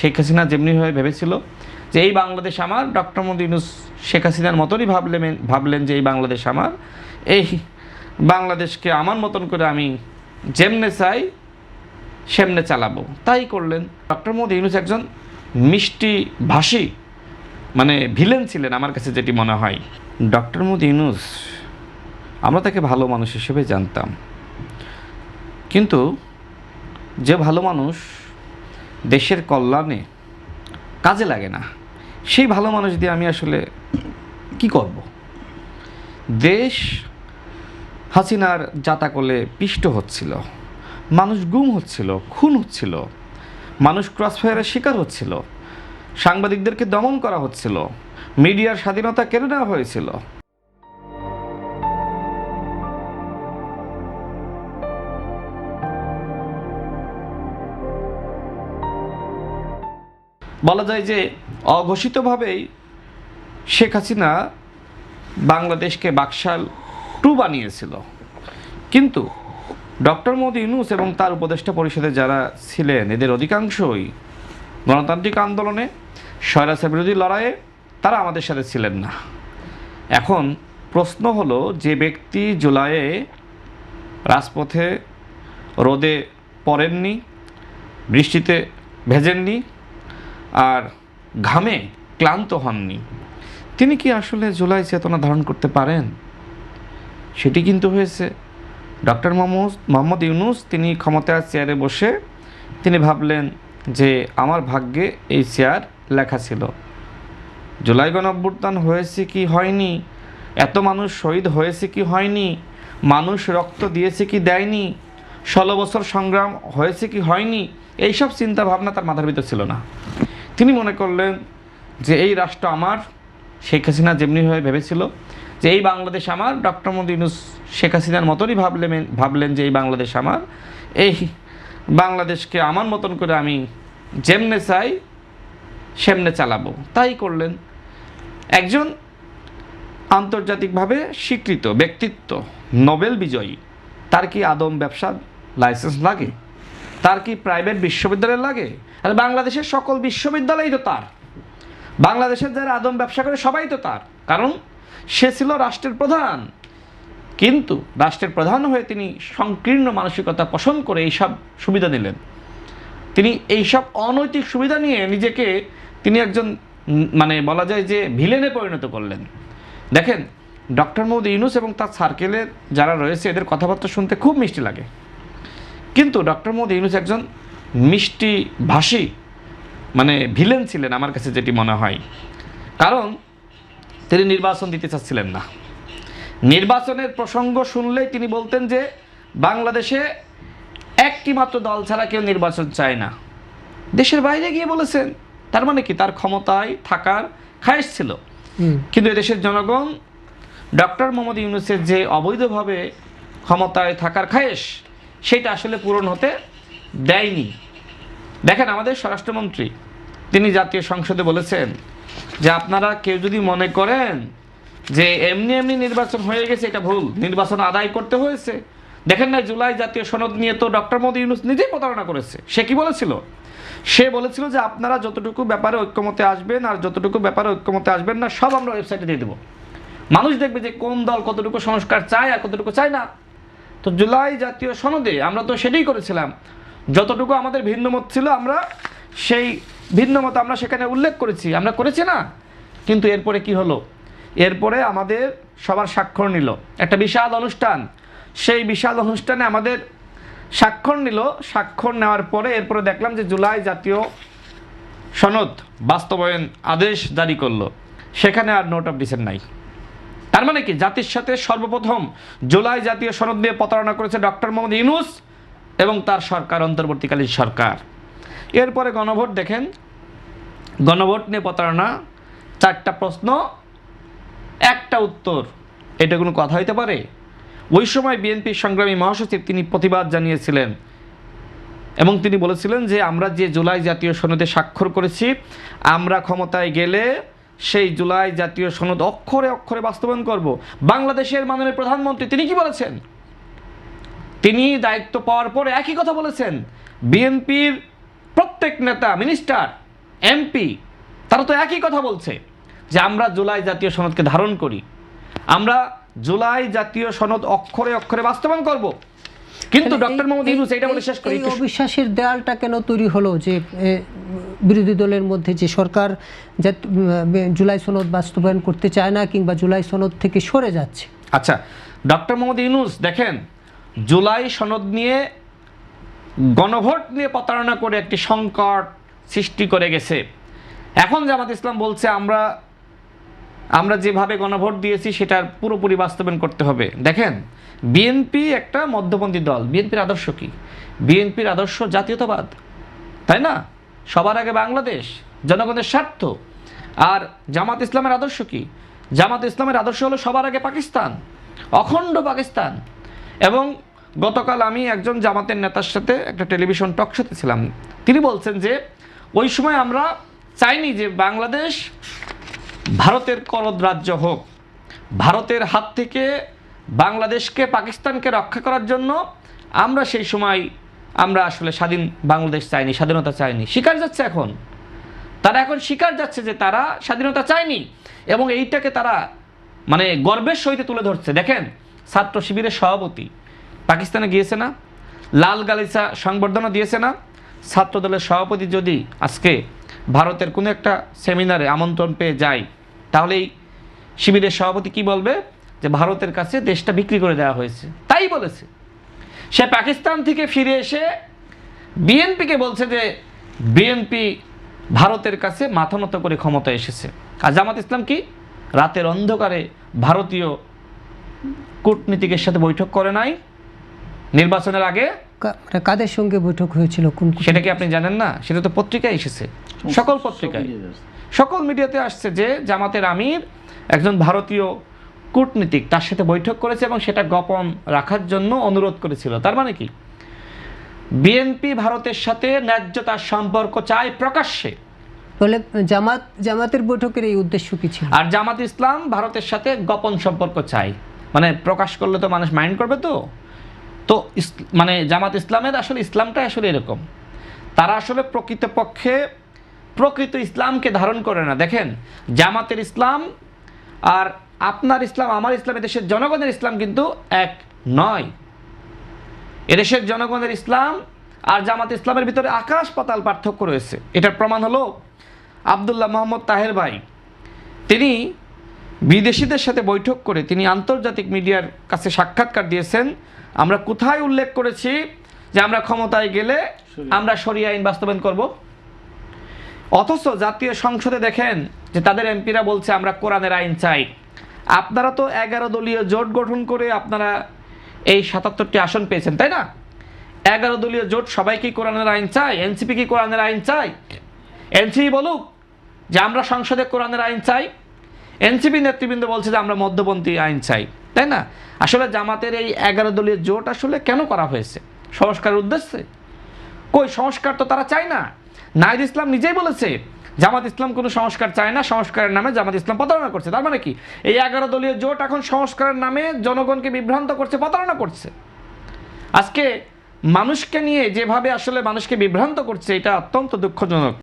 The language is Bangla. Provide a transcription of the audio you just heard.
শেখ হাসিনা যেমনিভাবে ভেবেছিল যে এই বাংলাদেশ আমার, ডক্টর মোহাম্মদ ইউনূস শেখ হাসিনার মতনই ভাবলেন যে এই বাংলাদেশ আমার, এই বাংলাদেশকে আমার মতন করে আমি যেমনে চাই সেমনে চালাবো, তাই করলেন। ডক্টর মোহাম্মদ ইউনূস একজন মিষ্টি ভাষী ভিলেন ছিলেন আমার কাছে যেটি মনে হয়। ডক্টর মোহাম্মদ ইউনূস আমরা তাকে ভালো মানুষ হিসেবে জানতাম, কিন্তু যে ভালো মানুষ দেশের কল্যাণে কাজে লাগে না, সেই ভালো মানুষ দিয়ে আমি আসলে কি করব? দেশ হাসিনার জাতাকলে পিষ্ট হচ্ছিল, মানুষ গুম হচ্ছিল, খুন হচ্ছিল, মানুষ ক্রসফায়ারের শিকার হচ্ছিল, সাংবাদিকদেরকে দমন করা হচ্ছিল, মিডিয়ার স্বাধীনতা কেড়ে নেওয়া হয়েছিল। বলা যায় যে অঘোষিতভাবেই শেখ হাসিনা বাংলাদেশকে বাকশাল 2 বানিয়েছিল, কিন্তু ডক্টর মোহাম্মদ ইউনূস এবং তার উপদেষ্টা পরিষদে যারা ছিলেন এদের অধিকাংশই গণতান্ত্রিক আন্দোলনে, স্বৈরাচার বিরোধী লড়াইয়ে তারা আমাদের সাথে ছিলেন না। এখন প্রশ্ন হলো, যে ব্যক্তি জুলাইয়ে রাজপথে রোদে পড়েননি, বৃষ্টিতে ভেজেননি, আর ঘামে ক্লান্ত হননি, তিনি কি আসলে জুলাই চেতনা ধারণ করতে পারেন? সেটি কিন্তু হয়েছে ডক্টর মোহাম্মদ ইউনূস। তিনি ক্ষমতার চেয়ারে বসে তিনি ভাবলেন যে আমার ভাগ্যে এই চেয়ার লেখা ছিল। জুলাই গণঅভ্যুত্থান হয়েছে কি হয়নি, এত মানুষ শহীদ হয়েছে কি হয়নি, মানুষ রক্ত দিয়েছে কি দেয়নি, 16 বছর সংগ্রাম হয়েছে কি হয়নি, এইসব চিন্তা ভাবনা তার মাথার ভিতর ছিল না। তিনি মনে করলেন যে এই রাষ্ট্র আমার, শেখ হাসিনা যেমনিভাবে ভেবেছিল যে এই বাংলাদেশ আমার, ডক্টর মোহাম্মদ ইউনূস শেখ হাসিনার মতনই ভাবলেন যে এই বাংলাদেশ আমার, এই বাংলাদেশকে আমার মতন করে আমি যেমনে চাই সেমনে চালাবো, তাই করলেন। একজন আন্তর্জাতিকভাবে স্বীকৃত ব্যক্তিত্ব, নোবেল বিজয়ী, তার কি আদম ব্যবসার লাইসেন্স লাগে? তার কি প্রাইভেট বিশ্ববিদ্যালয় লাগে? আর বাংলাদেশের সকল বিশ্ববিদ্যালয়ই তো তার, বাংলাদেশের যারা আদম ব্যবসা করে সবাই তো তার, কারণ সে ছিল রাষ্ট্রের প্রধান। কিন্তু রাষ্ট্রের প্রধান হয়ে তিনি সংকীর্ণ মানসিকতা পোষণ করে এইসব সুবিধা নিলেন। তিনি এইসব অনৈতিক সুবিধা নিয়ে নিজেকে তিনি একজন বলা যায় যে ভিলেনে পরিণত করলেন। দেখেন, ডক্টর মোহাম্মদ ইউনূস এবং তার সার্কেলের যারা রয়েছে এদের কথাবার্তা শুনতে খুব মিষ্টি লাগে, কিন্তু ডক্টর মোহাম্মদ ইউনূস একজন মিষ্টি ভাষী ভিলেন ছিলেন আমার কাছে যেটি মনে হয়। কারণ তিনি নির্বাচন দিতে চাচ্ছিলেন না। নির্বাচনের প্রসঙ্গ শুনলেই তিনি বলতেন যে বাংলাদেশে একটি মাত্র দল ছাড়া কেউ নির্বাচন চায় না। দেশের বাইরে গিয়ে বলেছেন, তার মানে কি তার ক্ষমতায় থাকার খায়েশ ছিল। কিন্তু এদেশের জনগণ ডক্টর মোহাম্মদ ইউনূসের যে অবৈধভাবে ক্ষমতায় থাকার খায়েশ, সেটা আসলে পূরণ হতে দেয়নি। দেখেন, আমাদের স্বরাষ্ট্রমন্ত্রী তিনি জাতীয় সংসদে বলেছেন যে আপনারা কেউ যদি মনে করেন যে এমনি এমনি নির্বাচন হয়ে গেছে, এটা ভুল, নির্বাচন আদায় করতে হয়েছে। দেখেন না, জুলাই জাতীয় সনদ নিয়ে তো ডক্টর মোহাম্মদ ইউনূস নিজেই প্রতারণা করেছে। সে কি বলেছিল? সে বলেছিল যে আপনারা যতটুকু ব্যাপারে ঐক্যমতে আসবেন আর যতটুকু ব্যাপারে ঐক্যমতে আসবেন না, সব আমরা ওয়েবসাইটে দিয়ে দেবো, মানুষ দেখবে যে কোন দল কতটুকু সংস্কার চায় আর কতটুকু চায় না। তো জুলাই জাতীয় সনদে আমরা তো সেটাই করেছিলাম, যতটুকু আমাদের ভিন্নমত ছিল আমরা সেই ভিন্নমত আমরা সেখানে উল্লেখ করেছি, আমরা করেছি না। কিন্তু এরপরে কি হলো? এরপরে আমাদের সবার স্বাক্ষর নিল একটা বিশাল অনুষ্ঠান, সেই বিশাল অনুষ্ঠানে আমাদের স্বাক্ষর নিল। স্বাক্ষর নেওয়ার পরে এরপরে দেখলাম যে জুলাই জাতীয় সনদ বাস্তবায়ন আদেশ জারি করলো, সেখানে আর নোট অফ ডিসেন্ট নাই। তার মানে কি জাতির সাথে সর্বপ্রথম জুলাই জাতীয় সনদ নিয়ে প্রতারণা করেছে ডক্টর মোহাম্মদ ইউনূস এবং তার সরকার, অন্তর্বর্তীকালীন সরকার। এরপরে গণভোট দেখেন, গণভোট নিয়ে প্রতারণা, 4টা প্রশ্ন 1টা উত্তর, এটা কোনো কথা হইতে পারে? ওই সময় বিএনপির সংগ্রামী মহাসচিব তিনি প্রতিবাদ জানিয়েছিলেন এবং তিনি বলেছিলেন যে আমরা যে জুলাই জাতীয় সনদে স্বাক্ষর করেছি, আমরা ক্ষমতায় গেলে সেই জুলাই জাতীয় সনদ অক্ষরে অক্ষরে বাস্তবায়ন করব। বাংলাদেশের মাননীয় প্রধানমন্ত্রী তিনি কি বলেছেন? তিনি দায়িত্ব পাওয়ার পরে একই কথা বলেছেন। বিএনপির প্রত্যেক নেতা, মিনিস্টার এমপি তারা তো একই কথা বলছে যে আমরা জুলাই জাতীয় সনদকে ধারণ করি, আমরা জুলাই জাতীয় সনদ অক্ষরে অক্ষরে বাস্তবায়ন করব। কিন্তু ডক্টর মোহাম্মদ ইউনূস এটা বলে শেষ করি, এই অবিশ্বাসের দেয়ালটা কেন তৈরি হলো যে বিরোধী দলের মধ্যে, যে সরকার জুলাই সনদ বাস্তবায়ন করতে চায় না কিংবা জুলাই সনদ থেকে সরে যাচ্ছে? আচ্ছা, ডক্টর মোহাম্মদ ইউনূস দেখেন জুলাই সনদ নিয়ে গণভোট নিয়ে প্রতারণা করে একটি সংকট সৃষ্টি করে গেছে। এখন জামাত ইসলাম বলছে আমরা যেভাবে গণভোট দিয়েছি সেটার পুরোপুরি বাস্তবায়ন করতে হবে। দেখেন বিএনপি একটা মধ্যপন্থী দল, বিএনপির আদর্শ কি? বিএনপির আদর্শ জাতীয়তাবাদ, তাই না? সবার আগে বাংলাদেশ, জনগণের স্বার্থ। আর জামাত ইসলামের আদর্শ কি? জামাত ইসলামের আদর্শ হলো সবার আগে পাকিস্তান, অখণ্ড পাকিস্তান। এবং গতকাল আমি একজন জামাতের নেতার সাথে একটা টেলিভিশন টক শোতে ছিলাম, তিনি বলছেন যে ওই সময় আমরা চাইনি যে বাংলাদেশ ভারতের করদ রাজ্য হোক, ভারতের হাত থেকে বাংলাদেশকে পাকিস্তানকে রক্ষা করার জন্য আমরা সেই সময় আমরা আসলে স্বাধীন বাংলাদেশ চাইনি, স্বাধীনতা চাইনি। স্বীকার যাচ্ছে এখন, তারা এখন স্বীকার যাচ্ছে যে তারা স্বাধীনতা চায়নি, এবং এইটাকে তারা মানে গর্বের সহিত তুলে ধরছে। দেখেন ছাত্র শিবিরের সভাপতি পাকিস্তানে গিয়েছে না, লাল গালিচা সংবর্ধনা দিয়েছে না? ছাত্র দলের সভাপতি যদি আজকে ভারতের কোনো একটা সেমিনারে আমন্ত্রণ পেয়ে যায়, তাহলে এই শিবিরের সভাপতি কি বলবে? যে ভারতের কাছে দেশটা বিক্রি করে দেওয়া হয়েছে। তাই বলেছে। সে পাকিস্তান থেকে ফিরে এসে বিএনপিকে বলছে যে বিএনপি ভারতের কাছে মাথা নত করে ক্ষমতায় এসেছে। আর জামাত ইসলাম কি রাতের অন্ধকারে ভারতীয় কূটনীতিকের সাথে বৈঠক করে নাই নির্বাচনের আগে? কাদের সঙ্গে বৈঠক হয়েছিল? সেটা কি আপনি জানেন না? সেটা তো পত্রিকায় এসেছে, সকল পত্রিকায়, সকল মিডিয়াতে আসছে যে জামাতের আমির একজন ভারতীয় কূটনীতিক তার সাথে বৈঠক করেছে এবং সেটা গোপন রাখার জন্য অনুরোধ করেছিল। তার মানে কি বিএনপি ভারতের সাথে ন্যায্যতার সম্পর্ক চায় প্রকাশ্যে। বলে জামাতের বৈঠকের এই উদ্দেশ্য কি ছিল? আর জামাত ইসলাম ভারতের সাথে গোপন সম্পর্ক চায়, মানে প্রকাশ করলে তো মানুষ মাইন্ড করবে। তো মানে জামাত ইসলামের আসলে ইসলামটা আসলে এরকম, তারা আসলে প্রকৃতপক্ষে প্রকৃত ইসলামকে ধারণ করে না। দেখেন জামাতের ইসলাম আর আপনার ইসলাম, আমার ইসলাম, এদেশের জনগণের ইসলাম কিন্তু এক নয়। এদেশের জনগণের ইসলাম আর জামাত ইসলামের ভিতরে আকাশ পাতাল পার্থক্য রয়েছে। এটার প্রমাণ হলো আবদুল্লাহ মোহাম্মদ তাহের ভাই, তিনি বিদেশিদের সাথে বৈঠক করে তিনি আন্তর্জাতিক মিডিয়ার কাছে সাক্ষাৎকার দিয়েছেন। আমরা কোথায় উল্লেখ করেছি যে আমরা ক্ষমতায় গেলে আমরা শরিয়া আইন বাস্তবায়ন করব? অথচ জাতীয় সংসদে দেখেন যে তাদের এমপিরা বলছে আমরা কোরআনের আইন চাই। আপনারা তো 11 দলীয় জোট গঠন করে আপনারা এই 77টি আসন পেয়েছেন, তাই না? 11 দলীয় জোট সবাই কি কোরআনের আইন চায়? এনসিপি কি কোরআনের আইন চায়? এনসিপি বলুক যে আমরা সংসদে কোরআনের আইন চাই, এনসিপি নেতৃবৃন্দ বলছে যে আমরা মধ্যপন্থী আইন চাই, তাই না? আসলে জামাতের এই 11 দলীয় জোট আসলে কেন করা হয়েছে? সংস্কারের উদ্দেশ্যে? কই সংস্কার তো তারা চায় না। নাহিদ ইসলাম নিজেই বলেছে জামাত ইসলাম কোনো সংস্কার চায় না, সংস্কারের নামে জামাত ইসলাম প্রতারণা করছে। তার মানে কি এই 11 দলীয় জোট এখন সংস্কারের নামে জনগণকে বিভ্রান্ত করছে, প্রতারণা করছে। আজকে মানুষকে নিয়ে যেভাবে আসলে মানুষকে বিভ্রান্ত করছে, এটা অত্যন্ত দুঃখজনক।